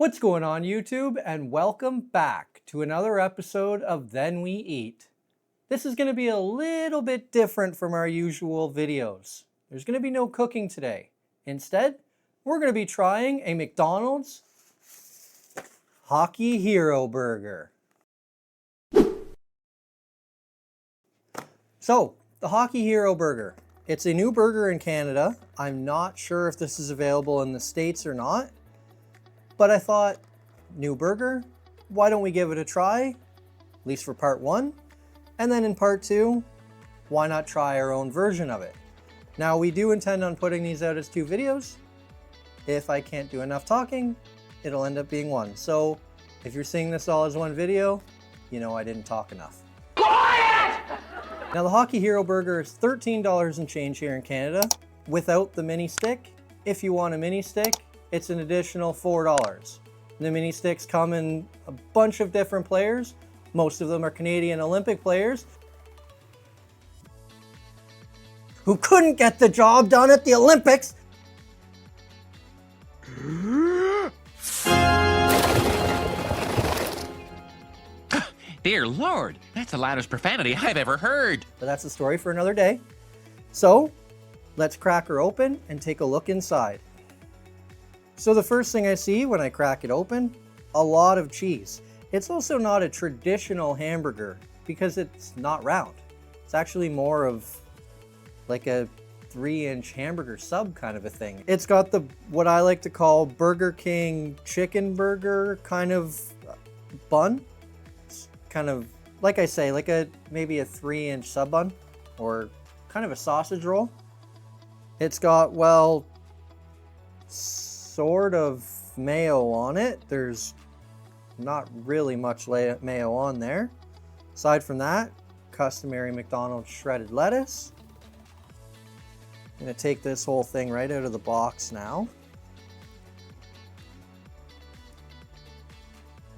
What's going on YouTube, and welcome back to another episode of Then We Eat. This is going to be a little bit different from our usual videos. There's going to be no cooking today. Instead, we're going to be trying a McDonald's Hockey Hero Burger. So, the Hockey Hero Burger. It's a new burger in Canada. I'm not sure if this is available in the States or not. But I thought, new burger, why don't we give it a try, at least for part one, and then in part two, why not try our own version of it? Now we do intend on putting these out as 2 videos. If I can't do enough talking, it'll end up being 1. So if you're seeing this all as 1 video, you know I didn't talk enough. Quiet! Now the Hockey Hero Burger is $13 and change here in Canada without the mini stick. If you want a mini stick, it's an additional $4. The mini sticks come in a bunch of different players. Most of them are Canadian Olympic players who couldn't get the job done at the Olympics. Dear Lord, that's the loudest profanity I've ever heard. But that's a story for another day. So let's crack her open and take a look inside. So the first thing I see when I crack it open, a lot of cheese. It's also not a traditional hamburger because it's not round. It's actually more of like a 3-inch hamburger sub kind of a thing. It's got the, what I like to call Burger King chicken burger kind of bun. It's kind of, like I say, like maybe a 3-inch sub bun or kind of a sausage roll. It's got, well, sort of mayo on it. There's not really much mayo on there. Aside from that, customary McDonald's shredded lettuce. I'm gonna take this whole thing right out of the box now.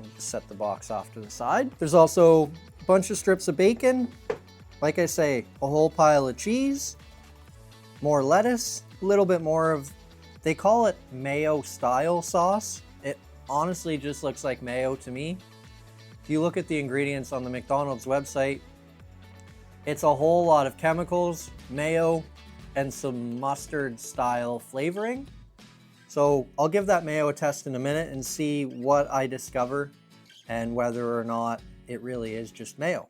I'll just set the box off to the side. There's also a bunch of strips of bacon. Like I say, a whole pile of cheese, more lettuce, a little bit more of, they call it mayo style sauce. It honestly just looks like mayo to me. If you look at the ingredients on the McDonald's website, it's a whole lot of chemicals, mayo, and some mustard style flavoring. So I'll give that mayo a test in a minute and see what I discover and whether or not it really is just mayo.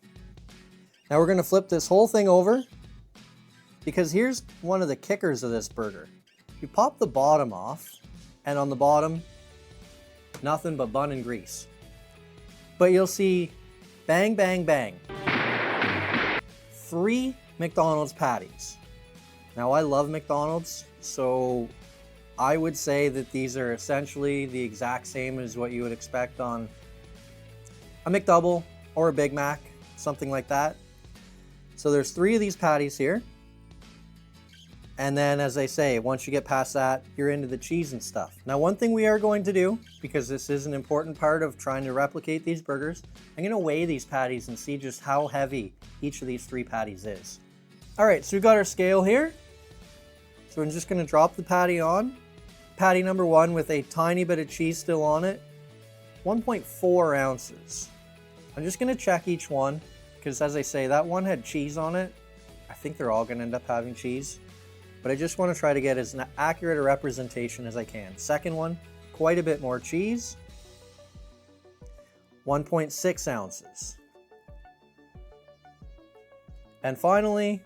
Now we're gonna flip this whole thing over because here's one of the kickers of this burger. You pop the bottom off, and on the bottom, nothing but bun and grease. But you'll see, bang, bang, bang, 3 McDonald's patties. Now I love McDonald's, so I would say that these are essentially the exact same as what you would expect on a McDouble or a Big Mac, something like that. So there's 3 of these patties here. And then, as I say, once you get past that, you're into the cheese and stuff. Now, one thing we are going to do, because this is an important part of trying to replicate these burgers, I'm gonna weigh these patties and see just how heavy each of these 3 patties is. All right, so we've got our scale here. So I'm just gonna drop the patty on. Patty number 1 with a tiny bit of cheese still on it, 1.4 ounces. I'm just gonna check each one, because as I say, that one had cheese on it. I think they're all gonna end up having cheese. But I just want to try to get as accurate a representation as I can. Second one, quite a bit more cheese, 1.6 ounces. And finally,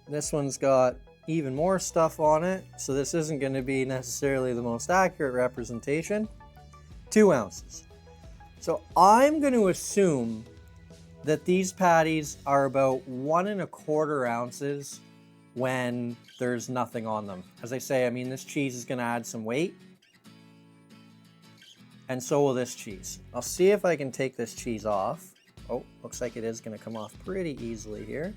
this one's got even more stuff on it, so this isn't going to be necessarily the most accurate representation, 2 ounces. So I'm going to assume that these patties are about 1.25 ounces when there's nothing on them. As I say, I mean, this cheese is gonna add some weight, and so will this cheese. I'll see if I can take this cheese off. Oh, looks like it is gonna come off pretty easily here.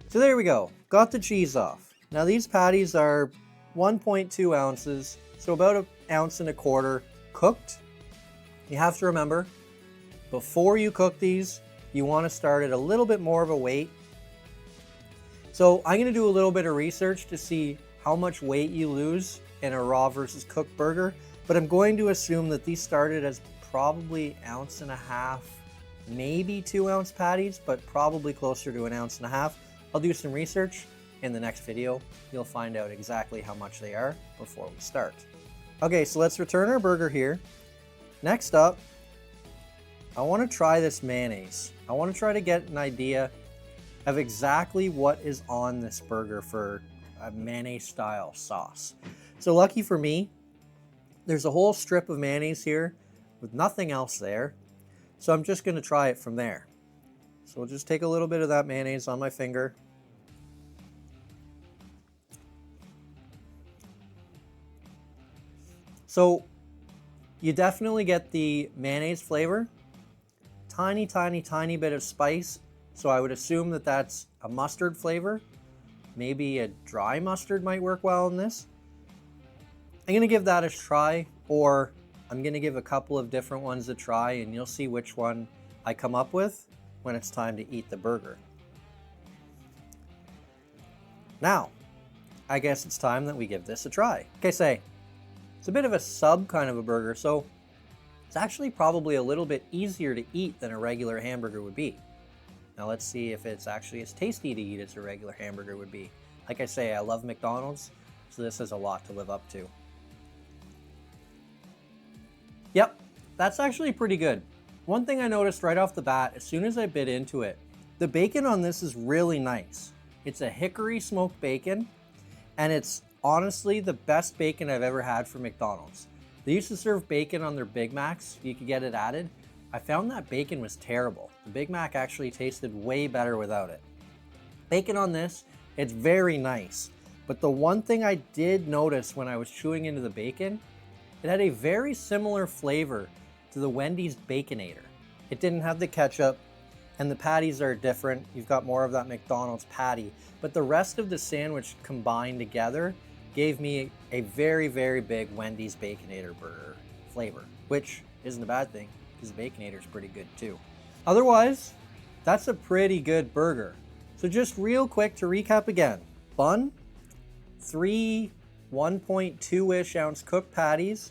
So there we go, got the cheese off. Now these patties are 1.2 ounces, so about 1.25 ounces cooked. You have to remember, before you cook these, you wanna start at a little bit more of a weight. So I'm gonna do a little bit of research to see how much weight you lose in a raw versus cooked burger. but I'm going to assume that these started as probably 1.5 ounces, maybe 2 ounce patties, but probably closer to 1.5 ounces. I'll do some research. In the next video, you'll find out exactly how much they are before we start. Okay, so let's return our burger here. Next up, I want to try this mayonnaise. I want to try to get an idea of exactly what is on this burger for a mayonnaise style sauce. So lucky for me, there's a whole strip of mayonnaise here with nothing else there. So I'm just going to try it from there. So we'll just take a little bit of that mayonnaise on my finger. So you definitely get the mayonnaise flavor, tiny bit of spice. So I would assume that that's a mustard flavor. Maybe a dry mustard might work well in this. I'm gonna give that a try, or I'm gonna give a couple of different ones a try, and you'll see which one I come up with when it's time to eat the burger. Now, I guess it's time that we give this a try. Okay, say, it's a bit of a sub kind of a burger, so it's actually probably a little bit easier to eat than a regular hamburger would be. Now let's see if it's actually as tasty to eat as a regular hamburger would be. Like I say, I love McDonald's, so this has a lot to live up to. Yep, that's actually pretty good. One thing I noticed right off the bat, as soon as I bit into it, the bacon on this is really nice. It's a hickory smoked bacon, and it's honestly the best bacon I've ever had from McDonald's. They used to serve bacon on their Big Macs. You could get it added. I found that bacon was terrible. The Big Mac actually tasted way better without it. Bacon on this, it's very nice. But the one thing I did notice when I was chewing into the bacon, it had a very similar flavor to the Wendy's Baconator. It didn't have the ketchup, and the patties are different. You've got more of that McDonald's patty, but the rest of the sandwich combined together gave me a very big Wendy's Baconator burger flavor, which isn't a bad thing because the Baconator is pretty good too. Otherwise, that's a pretty good burger. So just real quick to recap again. Bun, 3 1.2-ish ounce cooked patties,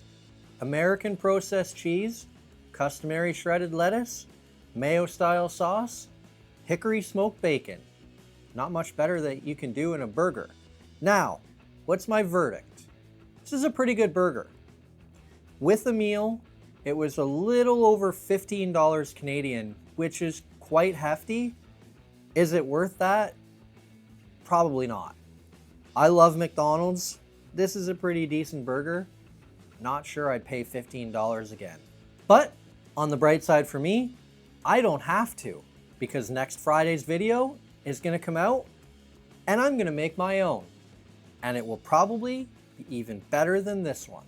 American processed cheese, customary shredded lettuce, mayo style sauce, hickory smoked bacon. Not much better that you can do in a burger. Now, what's my verdict? This is a pretty good burger. With the meal, it was a little over $15 Canadian, which is quite hefty. Is it worth that? Probably not. I love McDonald's. This is a pretty decent burger. Not sure I'd pay $15 again. But on the bright side for me, I don't have to, because next Friday's video is gonna come out and I'm gonna make my own. And it will probably be even better than this one.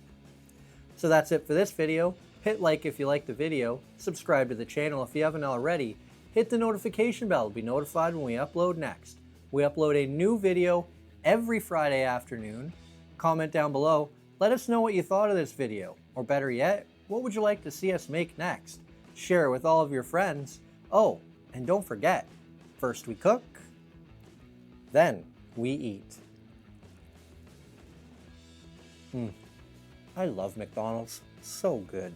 So that's it for this video. Hit like if you liked the video, subscribe to the channel if you haven't already, hit the notification bell to be notified when we upload next. We upload a new video every Friday afternoon. Comment down below, let us know what you thought of this video, or better yet, what would you like to see us make next? Share it with all of your friends. Oh, and don't forget, first we cook, then we eat. I love McDonald's, so good.